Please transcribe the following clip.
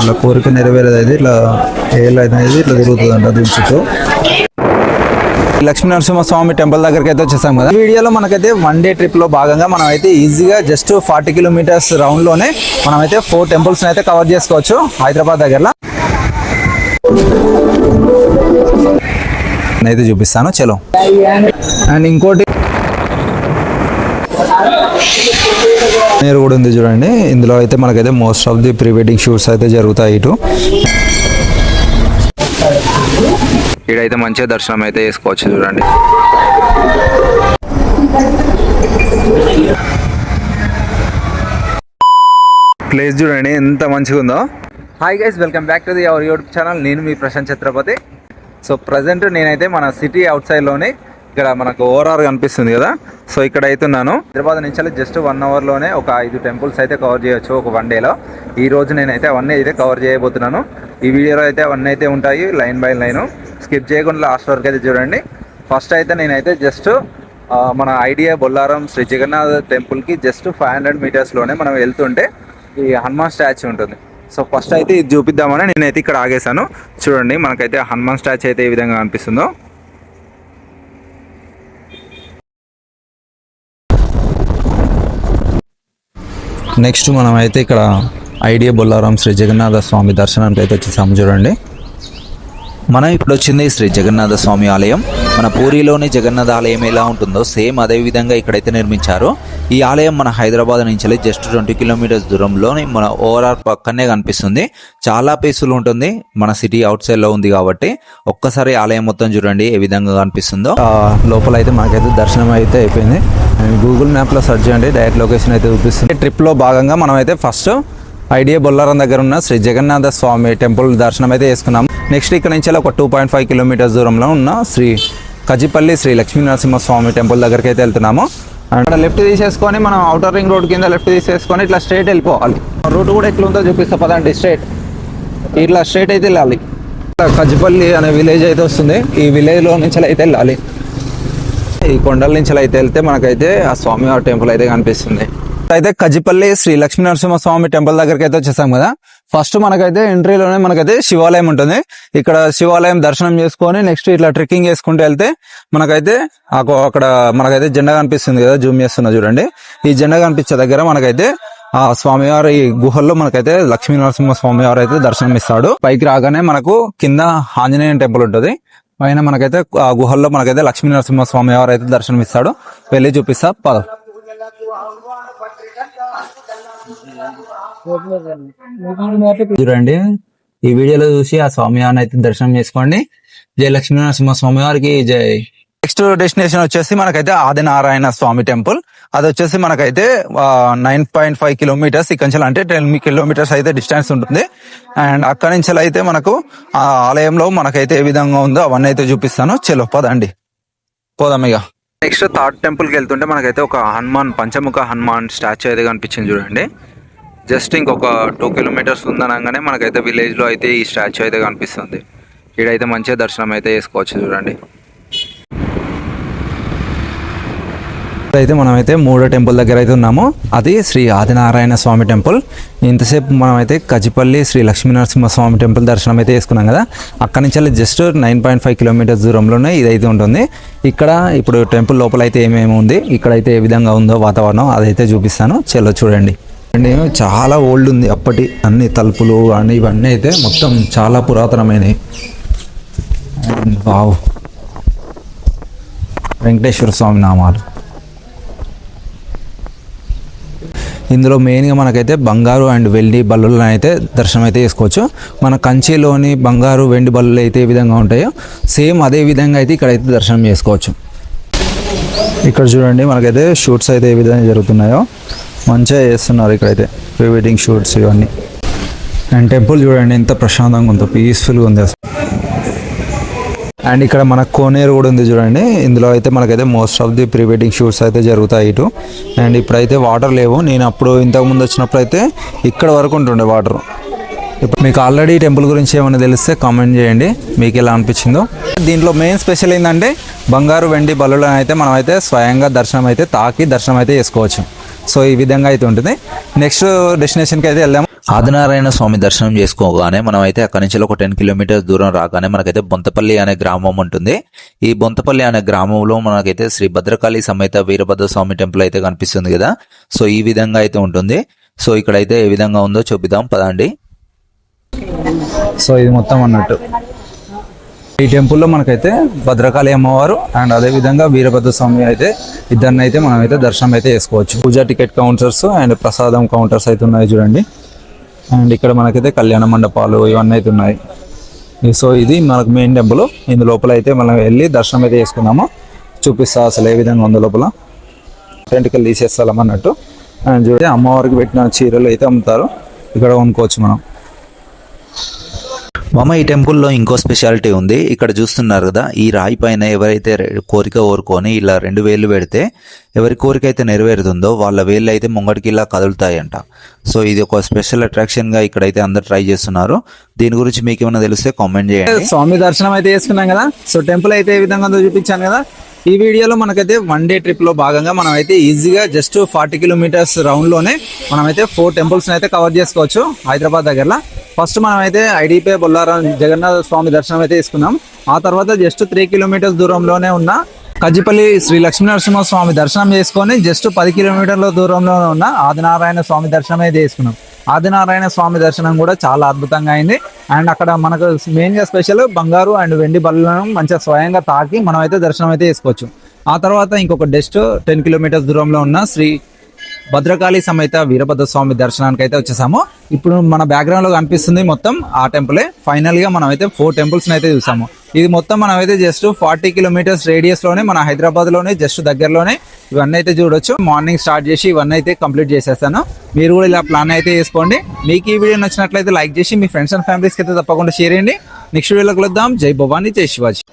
ఇట్లా కోరిక నెరవేరేది అయితే ఇట్లా ఏళ్ళు అనేది ఇట్లా తిరుగుతుందంట దీని చుట్టూ. లక్ష్మీ నరసింహస్వామి టెంపుల్ దగ్గరికి అయితే వచ్చేసాం కదా. ఈ వీడియోలో మనకైతే 1 డే ట్రిప్ లో భాగంగా మనం అయితే ఈజీగా జస్ట్ 40 కిలోమీటర్స్ రౌండ్ లోనే మనం అయితే 4 టెంపుల్స్ అయితే కవర్ చేసుకోవచ్చు హైదరాబాద్ దగ్గరలో. నేనైతే చూపిస్తాను చలో. అండ్ ఇంకోటి నేను కూడా ఉంది చూడండి. ఇందులో అయితే మనకైతే most of the pre wedding shoots అయితే జరుగుతాయి. ఇటు ఇక్కడైతే మంచిగా దర్శనం అయితే చేసుకోవచ్చు చూడండి. ప్లేస్ చూడండి ఎంత మంచిగా ఉందో. Hi guys, welcome back to the our YouTube channel. నేను మీ ప్రశాంత్ ఛత్రపతి. సో ప్రజెంట్ నేనైతే మన సిటీ అవుట్ సైడ్లోనే ఇక్కడ మనకు ఓఆర్ఆర్ కనిపిస్తుంది కదా. సో ఇక్కడ అయితే ఉన్నాను. హైదరాబాద్ నుంచి జస్ట్ 1 అవర్లోనే ఒక 5 టెంపుల్స్ అయితే కవర్ చేయొచ్చు ఒక 1 డేలో. ఈ రోజు నేనైతే అవన్నీ అయితే కవర్ చేయబోతున్నాను. ఈ వీడియోలో అయితే అవన్నీ అయితే ఉంటాయి లైన్ బై లైన్, స్కిప్ చేయకుండా లాస్ట్ వరకు అయితే చూడండి. ఫస్ట్ అయితే నేనైతే జస్ట్ మన ఐడియా బొల్లారం శ్రీ జగన్నాథ్ టెంపుల్కి జస్ట్ 500 మీటర్స్లోనే మనం వెళ్తుంటే ఈ హనుమాన్ స్టాచ్యూ ఉంటుంది. సో ఫస్ట్ అయితే ఇది చూపిద్దామని నేనైతే ఇక్కడ ఆగేశాను. చూడండి మనకైతే హనుమాన్ స్టాచ్యూ అయితే ఏ విధంగా అనిపిస్తుందో. నెక్స్ట్ మనం అయితే ఇక్కడ ఐడియా బొల్లారం శ్రీ జగన్నాథ స్వామి దర్శనానికి అయితే వచ్చేసాము చూడండి. మనం ఇప్పుడు వచ్చింది శ్రీ జగన్నాథ స్వామి ఆలయం. మన పూరిలోని జగన్నాథ ఆలయం ఎలా ఉంటుందో సేమ్ అదే విధంగా ఇక్కడైతే నిర్మించారు. ఈ ఆలయం మన హైదరాబాద్ నుంచి జస్ట్ 20 కిలోమీటర్స్ దూరంలోని మన ఓఆర్ఆర్ పక్కనే కనిపిస్తుంది. చాలా పీస్ఫుల్ ఉంటుంది. మన సిటీ అవుట్ సైడ్ లో ఉంది కాబట్టి ఒక్కసారి ఆలయం మొత్తం చూడండి ఏ విధంగా కనిపిస్తుందో. లోపల అయితే మనకైతే దర్శనం అయితే అయిపోయింది. గూగుల్ మ్యాప్ లో సెర్చ్ చేయండి, డైరెక్ట్ లొకేషన్ అయితే చూపిస్తుంది. ట్రిప్ లో భాగంగా మనం అయితే ఫస్ట్ ఐడియా బొల్లారం దగ్గర ఉన్న శ్రీ జగన్నాథ స్వామి టెంపుల్ దర్శనం అయితే చేసుకున్నాం. నెక్స్ట్ ఇక్కడ నుంచి ఒక 2.5 కిలోమీటర్స్ దూరంలో ఉన్న శ్రీ కజిపల్లి శ్రీ లక్ష్మీ నరసింహస్వామి టెంపుల్ దగ్గరికి అయితే వెళ్తున్నాము. అక్కడ లెఫ్ట్ తీసేసుకొని మనం అవుటర్ రింగ్ రోడ్ కింద లెఫ్ట్ తీసేసుకొని ఇట్లా స్ట్రైట్ వెళ్ళిపోవాలి. రూట్ కూడా ఎట్లా ఉందో చూపిస్తా పదండి. స్ట్రైట్ ఇట్లా స్ట్రైట్ అయితే వెళ్ళాలి. కజిపల్లి అనే విలేజ్ అయితే వస్తుంది. ఈ విలేజ్లో నుంచి అయితే వెళ్ళాలి. ఈ కొండల నుంచి అయితే వెళ్తే మనకైతే ఆ స్వామివారి టెంపుల్ అయితే కనిపిస్తుంది. అయితే కజిపల్లి శ్రీ లక్ష్మీ నరసింహస్వామి టెంపుల్ దగ్గరికి అయితే వచ్చేసాం కదా. ఫస్ట్ మనకైతే ఎంట్రీలోనే మనకైతే శివాలయం ఉంటుంది. ఇక్కడ శివాలయం దర్శనం చేసుకొని నెక్స్ట్ ఇట్లా ట్రెక్కింగ్ చేసుకుంటూ వెళ్తే మనకైతే అక్కడ మనకైతే జెండా కనిపిస్తుంది కదా, జూమ్ చేస్తున్నా చూడండి. ఈ జెండా కనిపించే దగ్గర మనకైతే ఆ స్వామివారి గుహల్లో మనకైతే లక్ష్మీ నరసింహ స్వామివారు అయితే దర్శనం ఇస్తాడు. పైకి రాగానే మనకు కింద ఆంజనేయ టెంపుల్ ఉంటుంది. పైన మనకైతే ఆ గుహల్లో మనకైతే లక్ష్మీ నరసింహ స్వామివారు అయితే దర్శనం ఇస్తాడు. వెళ్ళి చూపిస్తా పద. చూడండి ఈ వీడియోలో చూసి ఆ స్వామివారిని అయితే దర్శనం చేసుకోండి. జై లక్ష్మీ నరసింహ స్వామి వారికి జై. నెక్స్ట్ డెస్టినేషన్ వచ్చేసి మనకైతే ఆదినారాయణ స్వామి టెంపుల్. అది వచ్చేసి మనకైతే 9.5 కిలోమీటర్స్ ఇక్కడ నుంచి, అంటే 10 కిలోమీటర్స్ అయితే డిస్టెన్స్ ఉంటుంది. అండ్ అక్కడి నుంచి అయితే మనకు ఆ ఆలయంలో మనకైతే ఏ విధంగా ఉందో అవన్నీ అయితే చూపిస్తాను. చలో పదండి పోదాం ఇక. నెక్స్ట్ థర్డ్ టెంపుల్కి వెళ్తుంటే మనకైతే ఒక పంచముఖ హనుమాన్ స్టాచ్యూ అయితే కనిపించింది చూడండి. జస్ట్ ఇంకొక 2 కిలోమీటర్స్ ఉందనగానే మనకైతే విలేజ్లో అయితే ఈ స్టాచ్యూ అయితే కనిపిస్తుంది. ఇక్కడైతే మంచిగా దర్శనం అయితే చేసుకోవచ్చు చూడండి. అయితే మనమైతే 3వ టెంపుల్ దగ్గర అయితే ఉన్నాము. అది శ్రీ ఆదినారాయణ స్వామి టెంపుల్. ఇంతసేపు మనమైతే కజిపల్లి శ్రీ లక్ష్మీ నరసింహ స్వామి టెంపుల్ దర్శనం అయితే చేసుకున్నాం కదా. అక్కడి నుంచి జస్ట్ 9.5 కిలోమీటర్స్ దూరంలోనే ఇదైతే ఉంటుంది. ఇక్కడ ఇప్పుడు టెంపుల్ లోపల అయితే ఏమేమి ఉంది, ఇక్కడైతే ఏ విధంగా ఉందో వాతావరణం అదైతే చూపిస్తాను. చలో చూడండి. అండ్ చాలా ఓల్డ్ ఉంది. అప్పటి అన్ని తలుపులు కానీ ఇవన్నీ అయితే మొత్తం చాలా పురాతనమైనవి. వావ్, వెంకటేశ్వర స్వామి నామాలు. ఇందులో మెయిన్గా మనకైతే బంగారు అండ్ వెండి బల్లులను అయితే దర్శనం అయితే చేసుకోవచ్చు. మన కంచిలోని బంగారు వెండి బల్లులు అయితే ఏ విధంగా ఉంటాయో సేమ్ అదే విధంగా అయితే ఇక్కడైతే దర్శనం చేసుకోవచ్చు. ఇక్కడ చూడండి మనకైతే షూట్స్ అయితే ఏ విధంగా జరుగుతున్నాయో మంచిగా చేస్తున్నారు ఇక్కడైతే ప్రీ వెడ్డింగ్ షూట్స్ ఇవన్నీ. అండ్ టెంపుల్ చూడండి ఎంత ప్రశాంతంగా ఉందో, పీస్ఫుల్గా ఉంది అసలు. అండ్ ఇక్కడ మన కోనేరు కూడా ఉంది చూడండి. ఇందులో అయితే మనకైతే most of the pre wedding shoots అయితే జరుగుతాయి ఇటు. అండ్ ఇప్పుడైతే వాటర్ లేవు. నేను అప్పుడు ఇంతకుముందు వచ్చినప్పుడు అయితే ఇక్కడ వరకు ఉంటుండే వాటర్. ఇప్పుడు మీకు ఆల్రెడీ టెంపుల్ గురించి ఏమైనా తెలిస్తే కామెంట్ చేయండి మీకు ఎలా అనిపించిందో. దీంట్లో మెయిన్ స్పెషల్ ఏంటంటే బంగారు వెండి బల్లులను అయితే మనం అయితే స్వయంగా దర్శనం అయితే తాకి దర్శనం అయితే చేసుకోవచ్చు. సో ఈ విధంగా అయితే ఉంటుంది. నెక్స్ట్ డెస్టినేషన్కి అయితే వెళ్దాము. ఆదినారాయణ స్వామి దర్శనం చేసుకోగానే మనం అయితే అక్కడి నుంచి ఒక 10 కిలోమీటర్స్ దూరం రాగానే మనకైతే బొంతపల్లి అనే గ్రామం ఉంటుంది. ఈ బొంతపల్లి అనే గ్రామంలో మనకైతే శ్రీ భద్రకాళి సమేత వీరభద్ర స్వామి టెంపుల్ అయితే కనిపిస్తుంది కదా. సో ఈ విధంగా అయితే ఉంటుంది. సో ఇక్కడైతే ఏ విధంగా ఉందో చూపిద్దాం పదండి. సో ఇది మొత్తం అన్నట్టు ఈ టెంపుల్లో మనకైతే భద్రకాళి అమ్మవారు అండ్ అదే విధంగా వీరభద్ర స్వామి అయితే ఇద్దరిని అయితే మనం అయితే దర్శనం అయితే చేసుకోవచ్చు. పూజా టికెట్ కౌంటర్స్ అండ్ ప్రసాదం కౌంటర్స్ అయితే ఉన్నాయి చూడండి. అండ్ ఇక్కడ మనకైతే కళ్యాణ మండపాలు ఇవన్నీ అయితే ఉన్నాయి. సో ఇది మనకు మెయిన్ టెంపుల్. ఇందు లోపల అయితే మనం వెళ్ళి దర్శనం అయితే చేసుకుందాము. చూపిస్తా అసలు ఏ విధంగా ఉందో లోపల. వెంట్రుకలు తీసేస్తాం అన్నట్టు. అండ్ చూడండి అమ్మవారికి పెట్టిన చీరలు అయితే అమ్ముతారు, ఇక్కడ కొనుక్కోవచ్చు మనం. మామ ఈ టెంపుల్లో ఇంకో స్పెషాలిటీ ఉంది. ఇక్కడ చూస్తున్నారు కదా, ఈ రాయి పైన ఎవరైతే కోరిక కోరుకొని ఇలా 2 వేళ్ళు పెడితే ఎవరి కోరిక అయితే నెరవేరుతుందో వాళ్ళ వేళ్ళు అయితే ముంగడికి ఇలా కదులుతాయంట. సో ఇది ఒక స్పెషల్ అట్రాక్షన్ గా ఇక్కడైతే అందరు ట్రై చేస్తున్నారు. దీని గురించి మీకు ఏమైనా తెలిస్తే కామెంట్ చేయండి. స్వామి దర్శనం అయితే చేసుకున్నాం కదా. సో టెంపుల్ అయితే ఏ విధంగా ఉందో చూపించాను కదా. ఈ వీడియోలో మనకైతే 1 డే ట్రిప్ లో భాగంగా మనం అయితే ఈజీగా జస్ట్ 40 కిలోమీటర్స్ రౌండ్ లోనే మనమైతే 4 టెంపుల్స్ అయితే కవర్ చేసుకోవచ్చు హైదరాబాద్ దగ్గరలో. ఫస్ట్ మనం అయితే ఐడిపే బొల్లారం జగన్నాథ స్వామి దర్శనం అయితే తీసుకున్నాం. ఆ తర్వాత జస్ట్ 3 కిలోమీటర్స్ దూరంలోనే ఉన్న కజ్జిపల్లి శ్రీ లక్ష్మీనరసింహ స్వామి దర్శనం చేసుకొని జస్ట్ 10 కిలోమీటర్ల దూరంలో ఉన్న ఆదినారాయణ స్వామి దర్శనం అయితే చేసుకున్నాం. ఆదినారాయణ స్వామి దర్శనం కూడా చాలా అద్భుతంగా అయింది. అండ్ అక్కడ మనకు మెయిన్ గా స్పెషల్ బంగారు అండ్ వెండి బల్లను మంచిగా స్వయంగా తాకి మనం అయితే దర్శనం అయితే చేసుకోవచ్చు. ఆ తర్వాత ఇంకొక జస్ట్ 10 కిలోమీటర్స్ దూరంలో ఉన్న శ్రీ భద్రకాళి సమేత వీరభద్ర స్వామి దర్శనానికి అయితే వచ్చేసాము. ఇప్పుడు మన బ్యాక్గ్రౌండ్ లో కనిపిస్తుంది మొత్తం ఆ టెంపులే. ఫైనల్ గా మనం అయితే 4 టెంపుల్స్ అయితే చూసాము. ఇది మొత్తం మనం అయితే జస్ట్ 40 కిలోమీటర్స్ రేడియస్ లోనే మన హైదరాబాద్ లోనే జస్ట్ దగ్గరలోనే ఇవన్నీ అయితే చూడొచ్చు. మార్నింగ్ స్టార్ట్ చేసి ఇవన్నీ అయితే కంప్లీట్ చేసేస్తాను. మీరు కూడా ఇలా ప్లాన్ అయితే చేసుకోండి. మీకు ఈ వీడియో నచ్చినట్లయితే లైక్ చేసి మీ ఫ్రెండ్స్ అండ్ ఫ్యామిలీస్ కి అయితే తప్పకుండా షేర్ చేయండి. నెక్స్ట్ వీడియోలో కలుద్దాం. జై భవానీ, జై శివాజీ.